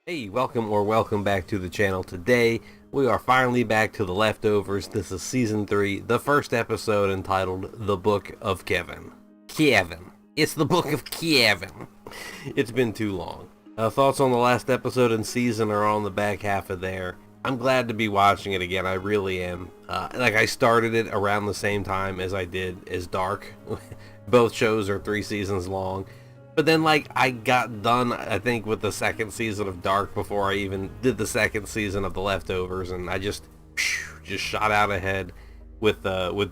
Hey, welcome back to the channel. Today, we are finally back to The Leftovers. This is Season 3, the first episode entitled The Book of Kevin. Kevin. It's the Book of Kevin. It's been too long. Thoughts on the last episode and season are on the back half of there. I'm glad to be watching it again, I really am. I started it around the same time as I did as Dark. Both shows are 3 seasons long. But then, I got done, I think, with the second season of Dark before I even did the second season of The Leftovers, and I just shot out ahead with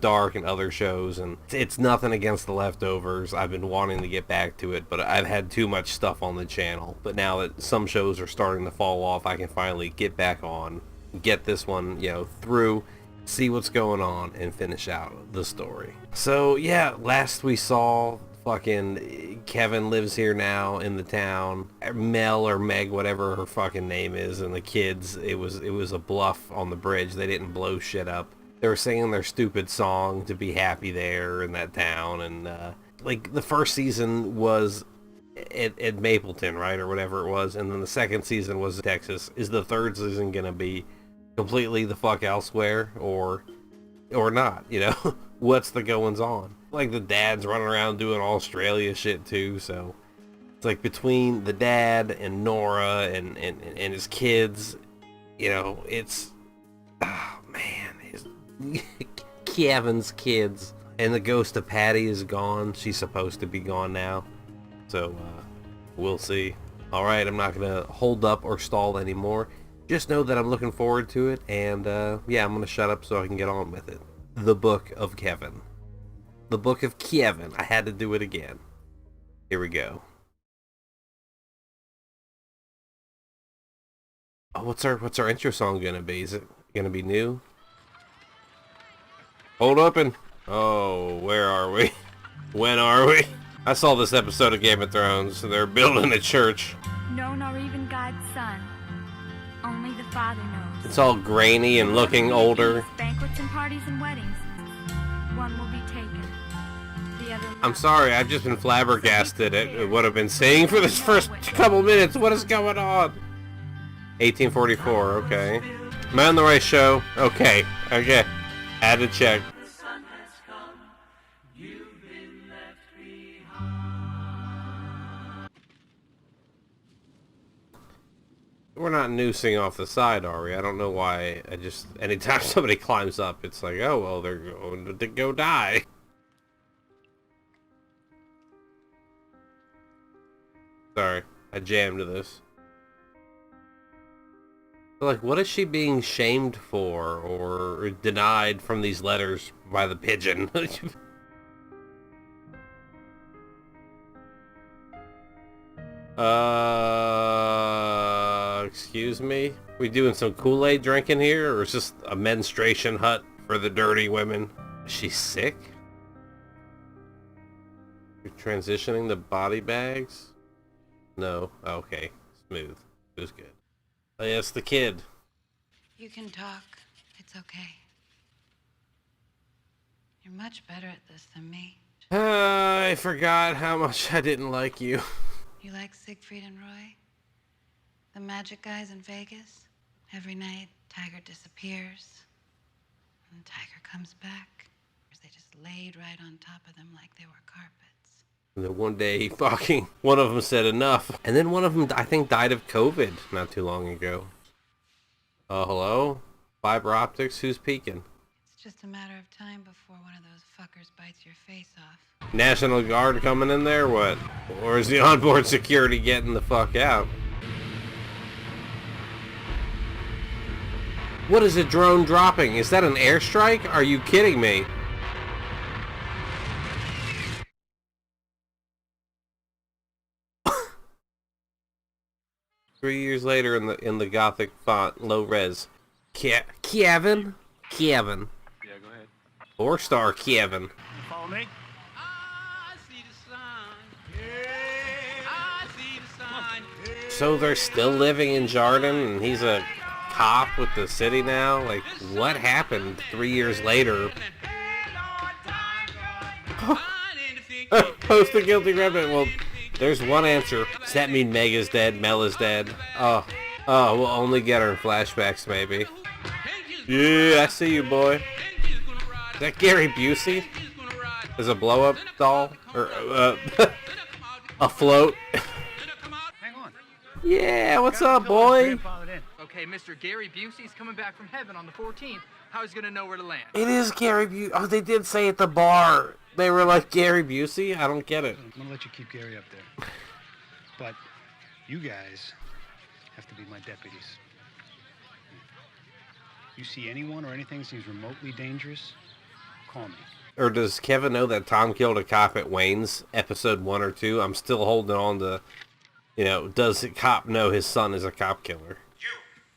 Dark and other shows, and it's nothing against The Leftovers. I've been wanting to get back to it, but I've had too much stuff on the channel. But now that some shows are starting to fall off, I can finally get back on, get this one, through, see what's going on, and finish out the story. So, yeah, last we saw... fucking Kevin lives here now in the town. Mel or Meg, whatever her fucking name is, and the kids, it was a bluff on the bridge. They didn't blow shit up. They were singing their stupid song to be happy there in that town, and the first season was at Mapleton, right, or whatever it was, and then the second season was Texas. Is the third season gonna be completely the fuck elsewhere, or not? What's the goings on? The dad's running around doing Australia shit too, so it's between the dad and Nora and his kids, it's, oh man, Kevin's kids. And the ghost of Patty is gone. She's supposed to be gone now, so we'll see. Alright, I'm not gonna hold up or stall anymore. Just know that I'm looking forward to it, and yeah, I'm gonna shut up so I can get on with it. The Book of Kevin. The Book of Kevin. I had to do it again. Here we go. Oh, what's our intro song gonna be? Is it gonna be new? Hold up and... Oh, where are we? When are we? I saw this episode of Game of Thrones. They're building a church. No, nor even God's son. Only the Father knows. It's all grainy and looking older. Banquets and parties and weddings. One will be taken. The other I'm sorry, I've just been flabbergasted at what I've been saying for this first couple minutes. What is going on? 1844, okay. Am I on the right show? Okay. Had to check. We're not noosing off the side, are we? I don't know why. Anytime somebody climbs up, it's like, oh, well, they're going to go die. Sorry, I jammed this. What is she being shamed for or denied from these letters by the pigeon? Excuse me? We doing some Kool-Aid drinking here, or is this a menstruation hut for the dirty women? Is she sick? You're transitioning the body bags? No. Oh, okay. Smooth. It was good. Oh, yeah, it's the kid. You can talk. It's okay. You're much better at this than me. I forgot how much I didn't like you. You like Siegfried and Roy? The magic guys in Vegas? Every night, Tiger disappears, and Tiger comes back. They just laid right on top of them like they were carpets. And then one day, one of them said enough. And then one of them, I think, died of COVID not too long ago. Hello? Fiber optics? Who's peeking? It's just a matter of time before one of those fuckers bites your face off. National Guard coming in there, what? Or is the onboard security getting the fuck out? What is a drone dropping? Is that an airstrike? Are you kidding me? Three years later in the gothic font, low res. Kevin? Kevin. Yeah, go ahead. 4-star Kevin. Follow me. So they're still living in Jordan, and he's a cop with the city now? What happened 3 years later? Post a guilty remnant. Well, There's one answer. Does that mean Mega's dead? Mel is dead? Oh, we'll only get her in flashbacks, maybe. Yeah, I see you, boy. Is that Gary Busey? Is a blow-up doll? Or, a float? Hang on. Yeah, what's up, boy? Okay, Mr. Gary Busey's coming back from heaven on the 14th. How's he gonna know where to land? It is Gary Busey. Oh, they did say at the bar. They were like, Gary Busey? I don't get it. I'm gonna let you keep Gary up there. But you guys have to be my deputies. You see anyone or anything seems remotely dangerous, call me. Or does Kevin know that Tom killed a cop at Wayne's, episode 1 or 2? I'm still holding on to, you know, does the cop know his son is a cop killer? You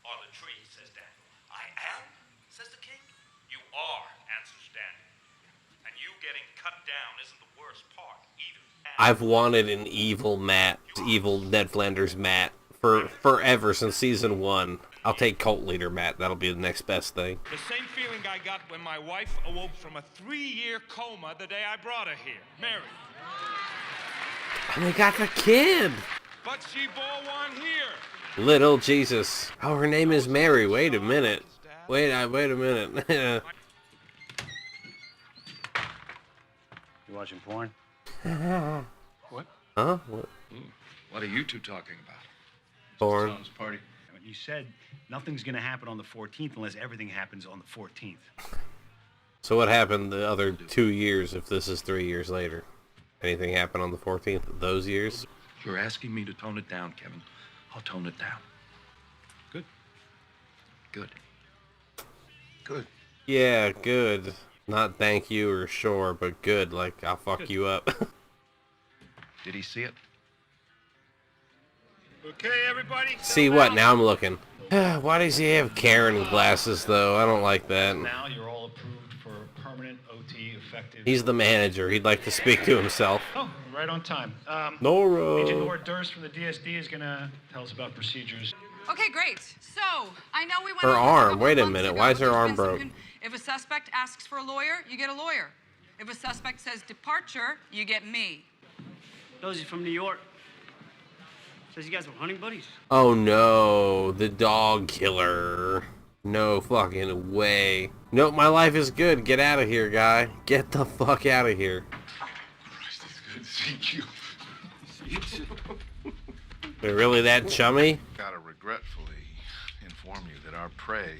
are the tree, says Daniel. I am, says the king. You are, answers Daniel. And you getting cut down isn't the worst part, either. I've wanted an evil Matt, evil Ned Flanders Matt, for forever, since season 1. I'll take cult leader Matt. That'll be the next best thing. The same feeling I got when my wife awoke from a 3-year coma the day I brought her here, Mary. And they got the kid! But she bore one here. Little Jesus. Oh, her name is Mary. Wait a minute. Wait a minute. You watching porn? What? Huh? What? What are you two talking about? Porn. Tom's party. You said nothing's gonna happen on the 14th unless everything happens on the 14th. So what happened the other 2 years if this is 3 years later? Anything happen on the 14th of those years? You're asking me to tone it down, Kevin. I'll tone it down. Good. Good. Good. Yeah, good. Not thank you or sure, but good. Like, I'll fuck you up. Did he see it? Okay, everybody. See what? Now I'm looking. Why does he have Karen glasses, though? I don't like that. Now you're all approved for permanent OT effective. He's the manager. He'd like to speak to himself. Oh, right on time. Agent Nora. Laura Durst from the DSD is gonna tell us about procedures. Okay, great. So, I know we went Her over this arm. couple Wait a months minute. ago, Why is but her there's arm been some broke? If a suspect asks for a lawyer, you get a lawyer. If a suspect says departure, you get me. Those are from New York. Says you guys were hunting buddies. Oh no, the dog killer. No fucking way. Nope, my life is good. Get out of here, guy. Get the fuck out of here. Christ, it's good to see you. They're really that chummy? Gotta regretfully inform you that our prey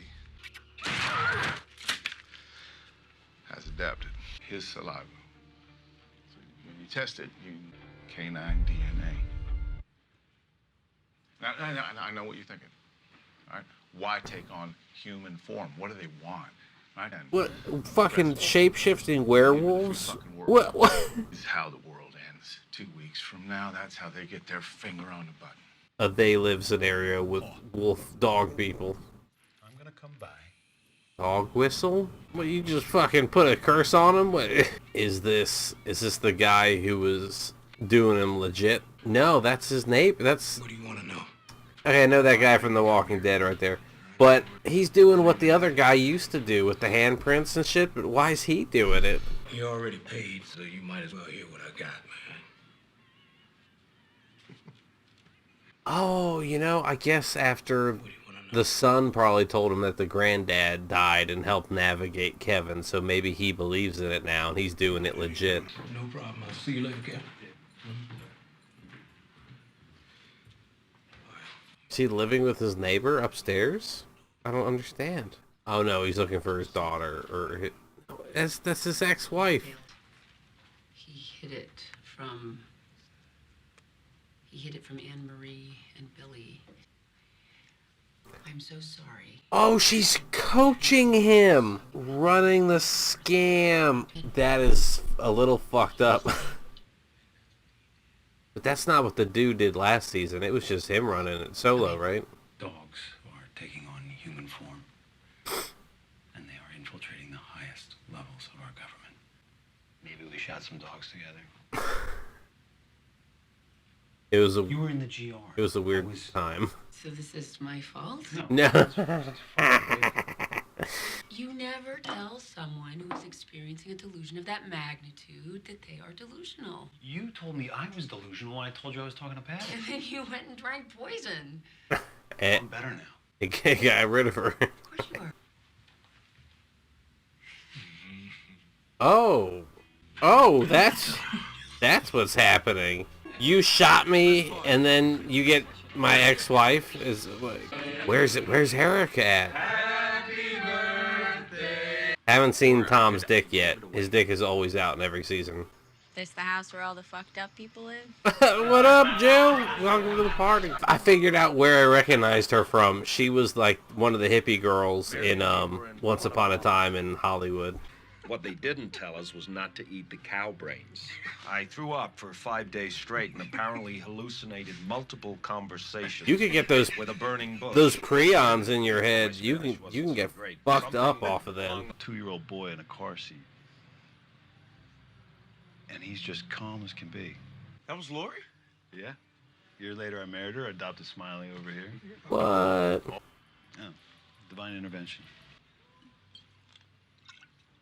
has adapted his saliva. So when you test it, you canine DNA. Now, I know what you're thinking. All right? Why take on human form? What do they want? Right? And What? Fucking shape-shifting werewolves? fucking world What? is how the world ends. 2 weeks from now, that's how they get their finger on the button. A they live scenario with wolf dog people. I'm gonna come by. Dog whistle? What, you just fucking put a curse on him? What? Is this the guy who was doing him legit? No, that's his neighbor. That's... What do you want to know? Okay, I know that guy from The Walking Dead right there. But he's doing what the other guy used to do with the handprints and shit, but why is he doing it? You already paid, so you might as well hear what I got, man. Oh, you know, I guess after the son probably told him that the granddad died and helped navigate Kevin, so maybe he believes in it now and he's doing it legit. No problem. I'll see you later, Kevin. Is he living with his neighbor upstairs? I don't understand. Oh no, he's looking for his daughter, or that's his ex-wife. He hid it from Anne Marie and Billy. I'm so sorry. Oh, she's coaching him, running the scam. That is a little fucked up. But that's not what the dude did last season. It was just him running it solo, right? Dogs are taking on human form, and they are infiltrating the highest levels of our government. Maybe we shot some dogs together. It was a You were in the GR. it was a weird I was- time. So this is my fault? No. You never tell someone who is experiencing a delusion of that magnitude that they are delusional. You told me I was delusional when I told you I was talking to Patty. And then you went and drank poison. I'm better now. It got rid of her. Of course you are. Oh, that's what's happening. You shot me, and then you get my ex-wife. Is like, where's Erica at? Haven't seen Tom's dick yet. His dick is always out in every season. This the house where all the fucked up people live? What up, Jill? Welcome to the party. I figured out where I recognized her from. She was like one of the hippie girls in Once Upon a Time in Hollywood. What they didn't tell us was not to eat the cow brains. I threw up for 5 days straight and apparently hallucinated multiple conversations. You could get those with a burning bush. Those prions in your head. You can get fucked up off of them. A 2-year-old boy in a car seat. And he's just calm as can be. That was Lori? Yeah. A year later, I married her. Adopted Smiley over here. What? Oh, divine intervention.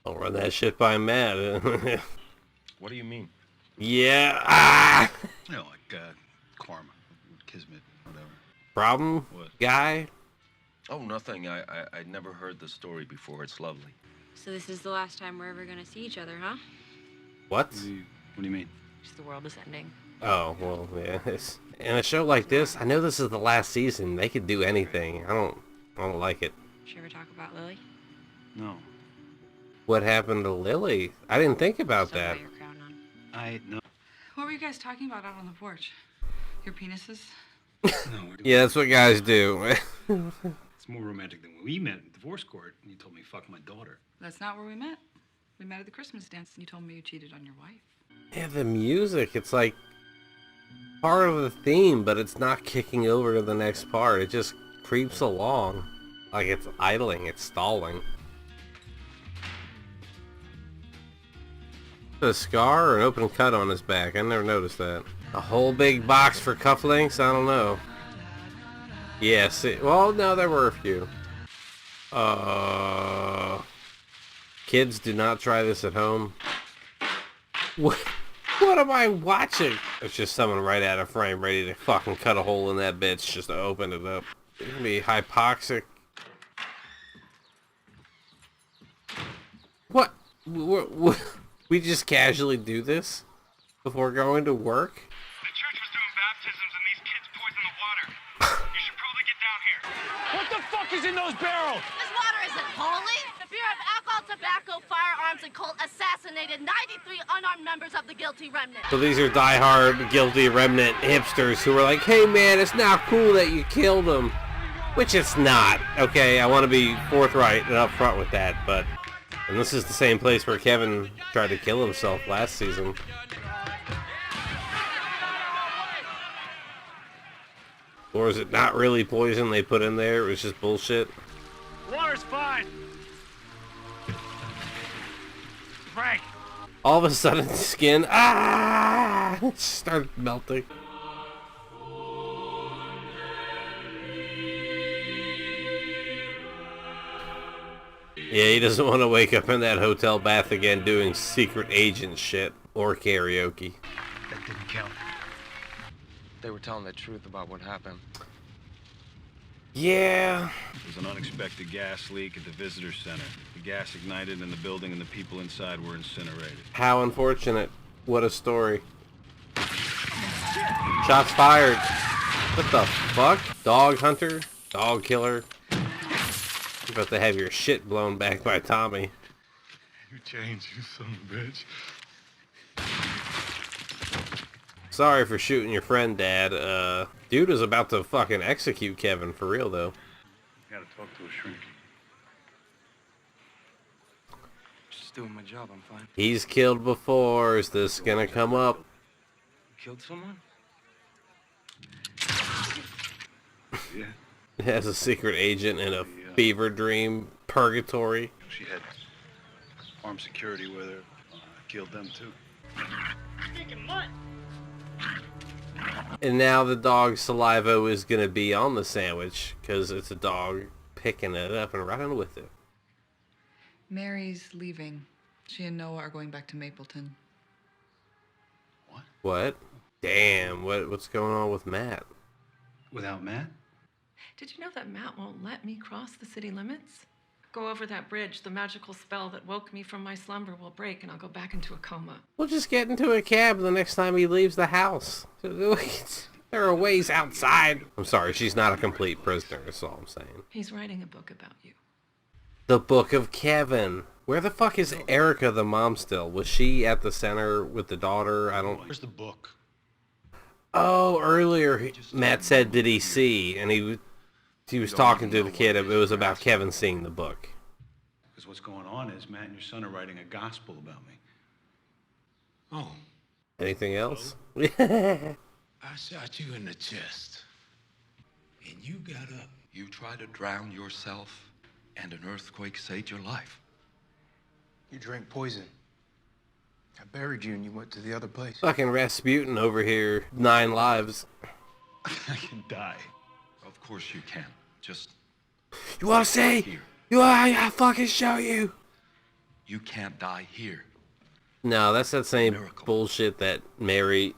Don't run that shit by Matt. What do you mean? Yeah. Ah. You know, like karma, kismet, whatever. Problem? What? Guy? Oh, nothing. I'd never heard the story before. It's lovely. So this is the last time we're ever gonna see each other, huh? What? What do you mean? Just the world is ending. Oh, well, yeah. In a show like this, I know this is the last season. They could do anything. I don't like it. Did you ever talk about Lily? No. What happened to Lily? I didn't think about Still that. got your crown on. I no. What were you guys talking about out on the porch? Your penises? No. Yeah, that's what guys do. It's more romantic than when we met in divorce court, and you told me fuck my daughter. That's not where we met. We met at the Christmas dance, and you told me you cheated on your wife. Yeah, the music, it's like part of the theme, but it's not kicking over to the next part. It just creeps along. Like it's idling, it's stalling. A scar or an open cut on his back? I never noticed that. A whole big box for cufflinks? I don't know. Yes. Well, no, there were a few. Kids, do not try this at home. What am I watching? It's just someone right out of frame ready to fucking cut a hole in that bitch just to open it up. It's gonna be hypoxic. What? We just casually do this before going to work? The church was doing baptisms and these kids poisoned the water. You should probably get down here. What the fuck is in those barrels? This water isn't holy. The Bureau of Alcohol, Tobacco, Firearms, and Cult assassinated 93 unarmed members of the guilty remnant. So these are diehard, guilty remnant hipsters who are like, hey man, it's not cool that you killed them. Which it's not, okay? I want to be forthright and upfront with that, but... And this is the same place where Kevin tried to kill himself last season. Or is it not really poison they put in there? It was just bullshit? Water's fine. Frank. All of a sudden, skin, started melting. Yeah, he doesn't want to wake up in that hotel bath again doing secret agent shit or karaoke. That didn't count. They were telling the truth about what happened. Yeah. There was an unexpected gas leak at the visitor center. The gas ignited in the building and the people inside were incinerated. How unfortunate. What a story. Shots fired. What the fuck? Dog hunter? Dog killer? You're about to have your shit blown back by Tommy. You changed, you son of a bitch. Sorry for shooting your friend, Dad. Dude is about to fucking execute Kevin, for real, though. Gotta talk to a shrink. Just doing my job, I'm fine. He's killed before. Is this gonna come up? You killed someone? Yeah. As a secret agent in a fever dream purgatory. She had armed security with her. Killed them too. And now the dog's saliva is gonna be on the sandwich because it's a dog picking it up and running with it. Mary's leaving. She and Noah are going back to Mapleton. What? Damn, what's going on with Matt? Without Matt? Did you know that Matt won't let me cross the city limits? Go over that bridge, the magical spell that woke me from my slumber will break and I'll go back into a coma. We'll just get into a cab the next time he leaves the house. There are ways outside. I'm sorry, she's not a complete prisoner, that's all I'm saying. He's writing a book about you. The Book of Kevin. Where the fuck is Erica, the mom, still? Was she at the center with the daughter? I don't... Where's the book? Oh, earlier Matt said, did he see? And he was talking to the kid. It was about Kevin seeing the book. Because what's going on is Matt and your son are writing a gospel about me. Oh. Anything else? I shot you in the chest. And you got up. You tried to drown yourself, and an earthquake saved your life. You drank poison. I buried you and you went to the other place. Fucking Rasputin over here. 9 lives. I can die. Of course you can. Just... You wanna see? I fucking show you. You can't die here. No, that's that same bullshit that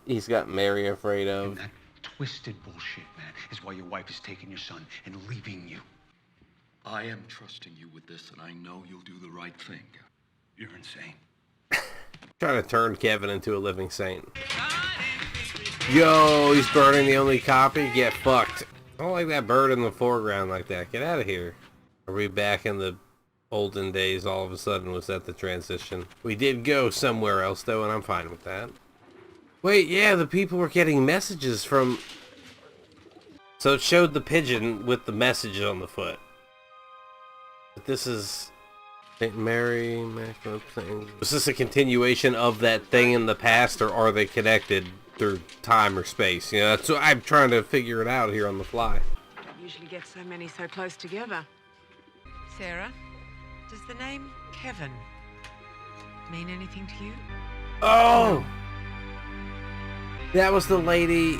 he's got Mary afraid of. And that twisted bullshit, man, is why your wife is taking your son and leaving you. I am trusting you with this, and I know you'll do the right thing. You're insane. Trying to turn Kevin into a living saint. Yo, he's burning the only copy? Get fucked. I don't like that bird in the foreground like that. Get out of here. Are we back in the olden days all of a sudden? Was that the transition? We did go somewhere else though, and I'm fine with that. Wait, yeah, the people were getting messages from... So it showed the pigeon with the message on the foot. But this is... St. Mary, Immaculate thing. Was this a continuation of that thing in the past, or are they connected through time or space? You know, so I'm trying to figure it out here on the fly. Don't usually get so many so close together. Sarah, does the name Kevin mean anything to you? Oh! That was the lady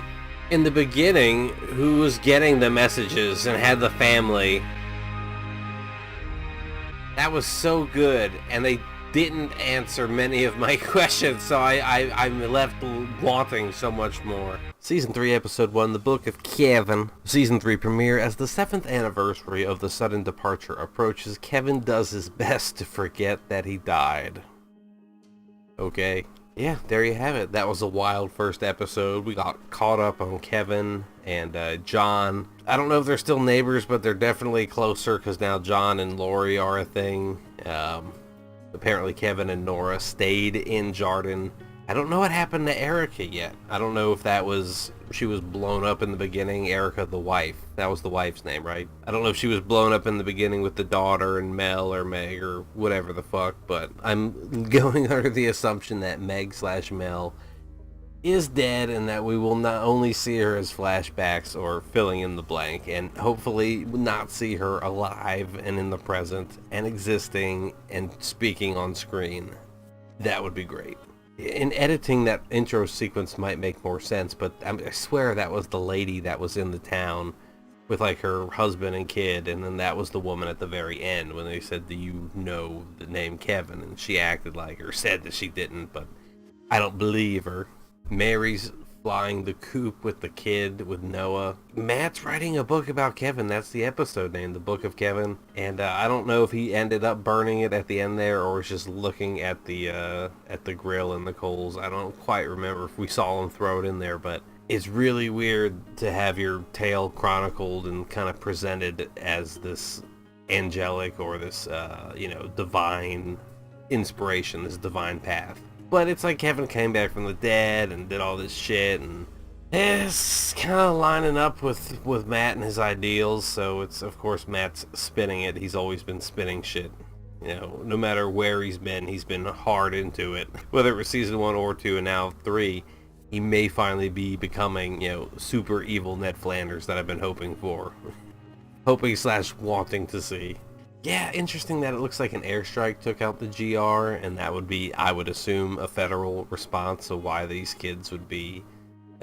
in the beginning who was getting the messages and had the family. That was so good, and they didn't answer many of my questions, so I'm left wanting so much more. Season 3, Episode 1, The Book of Kevin. Season 3 premiere. As the 7th anniversary of the sudden departure approaches, Kevin does his best to forget that he died. Okay. Yeah, there you have it. That was a wild first episode. We got caught up on Kevin and John. I don't know if they're still neighbors, but they're definitely closer because now John and Lori are a thing. Apparently Kevin and Nora stayed in Jardin. I don't know what happened to Erica yet. I don't know if she was blown up in the beginning. Erica, the wife. That was the wife's name, right? I don't know if she was blown up in the beginning with the daughter and Mel or Meg or whatever the fuck, but I'm going under the assumption that Meg/Mel is dead and that we will not only see her as flashbacks or filling in the blank, and hopefully not see her alive and in the present and existing and speaking on screen. That would be great. In editing, that intro sequence might make more sense, but I swear that was the lady that was in the town with like her husband and kid, and then that was the woman at the very end when they said, do you know the name Kevin? And she acted like, or said that she didn't, but I don't believe her. Mary's flying the coop with the kid, with Noah. Matt's writing a book about Kevin. That's the episode name, The Book of Kevin. And I don't know if he ended up burning it at the end there or was just looking at the grill and the coals. I don't quite remember if we saw him throw it in there, but it's really weird to have your tale chronicled and kind of presented as this angelic or this, divine inspiration, this divine path. But it's like Kevin came back from the dead and did all this shit, and it's kind of lining up with Matt and his ideals, so it's, of course, Matt's spinning it. He's always been spinning shit. You know, no matter where he's been hard into it. Whether it was season 1 or 2 and now 3, he may finally be becoming, super evil Ned Flanders that I've been hoping for. Hoping/wanting to see. Yeah, interesting that it looks like an airstrike took out the GR, and that would be, I would assume, a federal response, so why these kids would be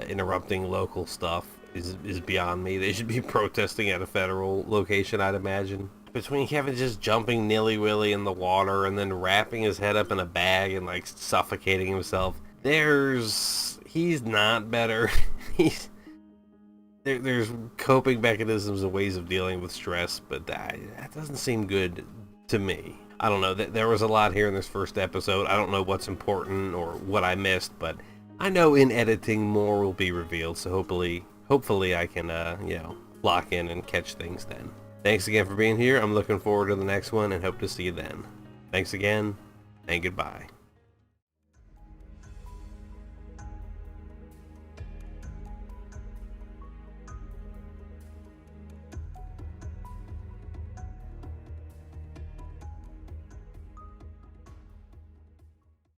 interrupting local stuff is beyond me. They should be protesting at a federal location, I'd imagine. between Kevin just jumping nilly-willy in the water and then wrapping his head up in a bag and like suffocating himself, he's not better. There's coping mechanisms and ways of dealing with stress, but that doesn't seem good to me. I don't know, there was a lot here in this first episode. I don't know what's important or what I missed, but I know in editing more will be revealed, so hopefully I can, lock in and catch things then. Thanks again for being here. I'm looking forward to the next one and hope to see you then. Thanks again, and goodbye.